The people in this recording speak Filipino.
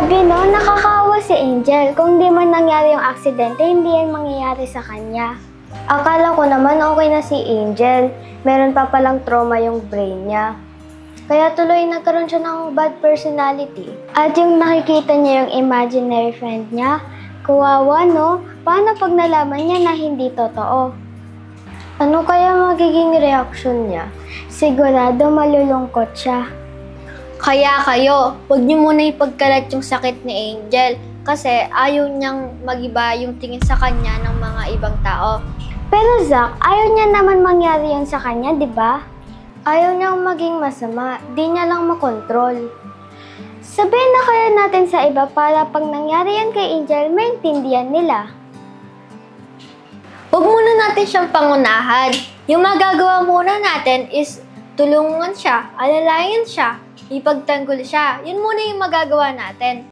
Sabi no, nakakaawa si Angel. Kung di man nangyari yung aksidente, hindi yan mangyayari sa kanya. Akala ko naman okay na si Angel. Meron pa palang trauma yung brain niya. Kaya tuloy nagkaroon siya ng bad personality. At yung nakikita niya yung imaginary friend niya, kawawa no? Paano pag nalaman niya na hindi totoo? Ano kaya magiging reaksyon niya? Sigurado malulungkot siya. Kaya kayo, huwag niyo muna ipagkalat yung sakit ni Angel kasi ayaw niyang magiba yung tingin sa kanya ng mga ibang tao. Pero Zach, ayaw niya naman mangyari yun sa kanya, di ba? Ayaw niyang maging masama, di niya lang makontrol. Sabihin na kaya natin sa iba para pag nangyari yan kay Angel, maintindihan nila. Huwag muna natin siyang pangunahan. Yung magagawa muna natin is tulungan siya, alalayan siya, ipagtanggol siya. Yun muna yung magagawa natin.